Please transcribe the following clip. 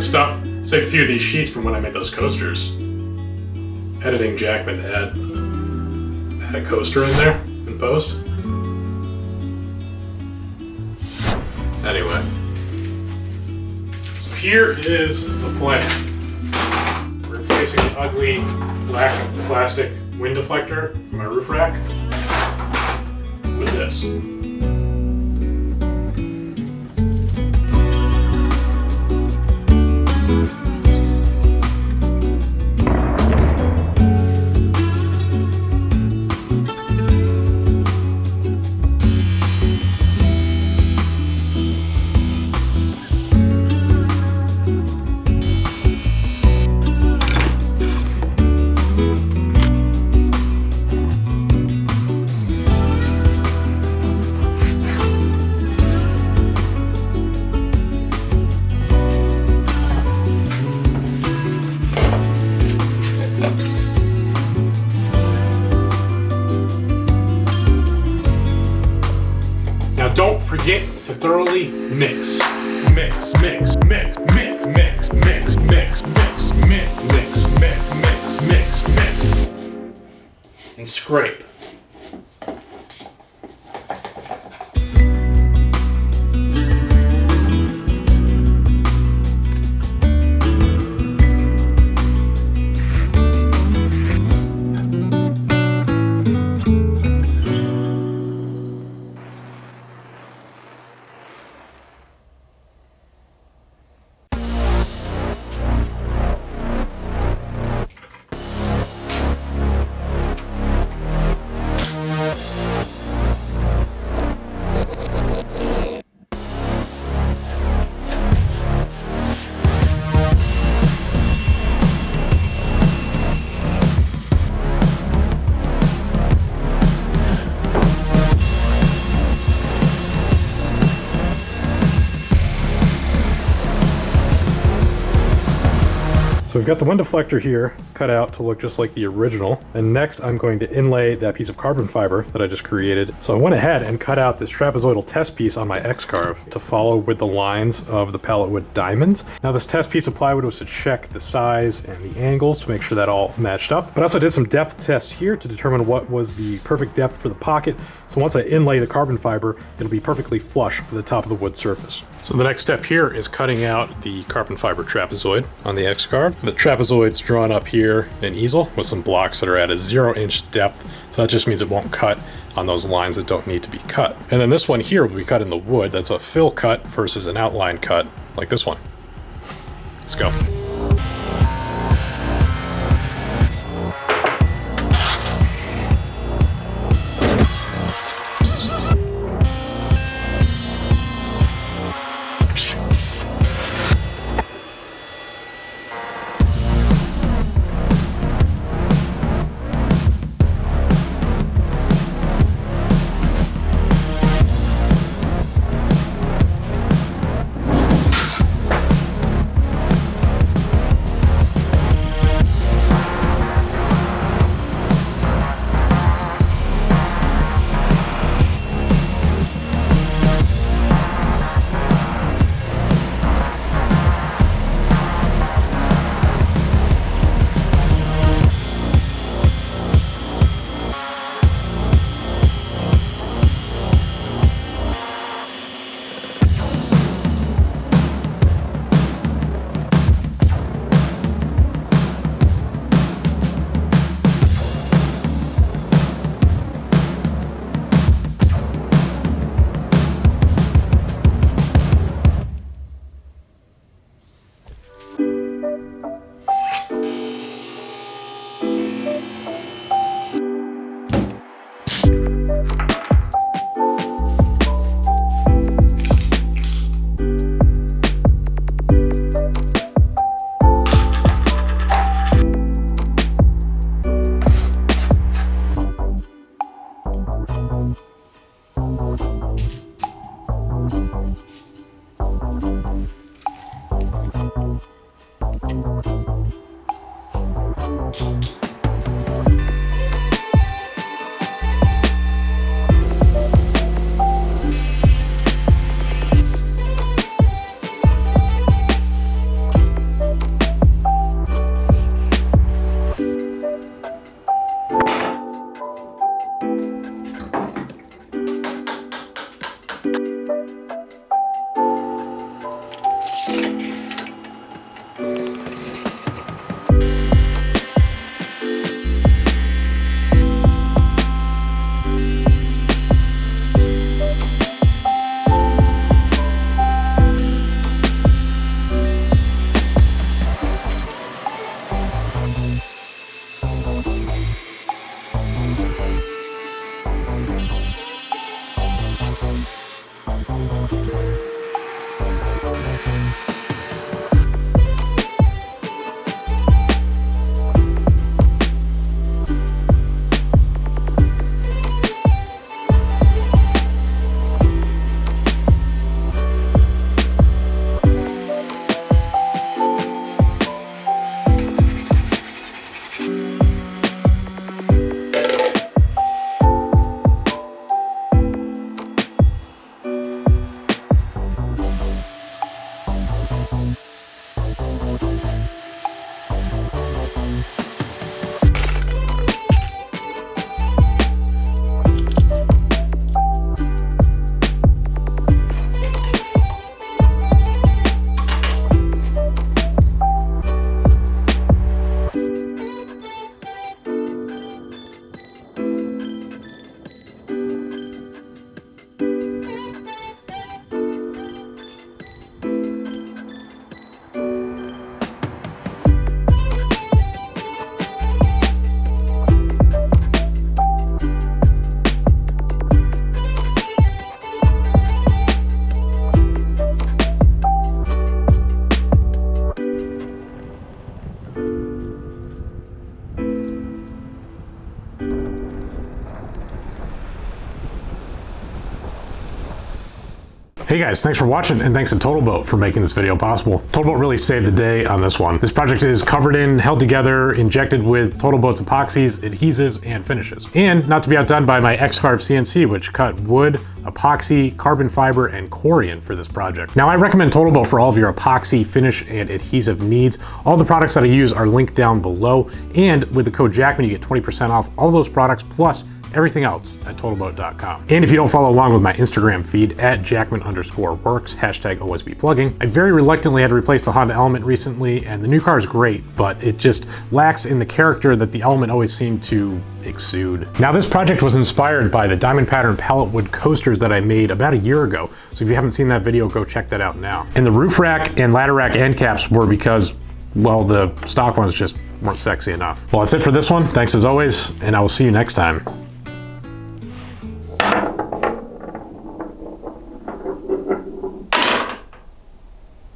this stuff. Saved a few of these sheets from when I made those coasters. Editing Jackman to add a coaster in there in post. Anyway. So here is the plan. Replacing the ugly black plastic wind deflector from my roof rack with this. Don't forget to thoroughly mix. Mix, mix, mix, mix, mix, mix, mix, mix, mix, mix, mix, mix, mix, and scrape. So we've got the wind deflector here cut out to look just like the original. And next I'm going to inlay that piece of carbon fiber that I just created. So I went ahead and cut out this trapezoidal test piece on my X-carve to follow with the lines of the pallet wood diamonds. Now this test piece of plywood was to check the size and the angles to make sure that all matched up. But I also did some depth tests here to determine what was the perfect depth for the pocket. So once I inlay the carbon fiber, it'll be perfectly flush with the top of the wood surface. So the next step here is cutting out the carbon fiber trapezoid on the X-carve. The trapezoid's drawn up here in easel with some blocks that are at a 0-inch depth. So that just means it won't cut on those lines that don't need to be cut. And then this one here will be cut in the wood. That's a fill cut versus an outline cut like this one. Let's go. Hey guys, thanks for watching, and thanks to TotalBoat for making this video possible. TotalBoat really saved the day on this one. This project is covered in, held together, injected with TotalBoat's epoxies, adhesives, and finishes. And not to be outdone by my X-Carve CNC, which cut wood, epoxy, carbon fiber, and corian for this project. Now I recommend TotalBoat for all of your epoxy, finish, and adhesive needs. All the products that I use are linked down below, and with the code Jackman you get 20% off all those products plus everything else at totalboat.com. And if you don't follow along with my Instagram feed at Jackman_works, hashtag always be plugging, I very reluctantly had to replace the Honda Element recently, and the new car is great, but it just lacks in the character that the Element always seemed to exude. Now this project was inspired by the diamond pattern pallet wood coasters that I made about a year ago. So if you haven't seen that video, go check that out now. And the roof rack and ladder rack end caps were because, well, the stock ones just weren't sexy enough. Well, that's it for this one. Thanks as always, and I will see you next time.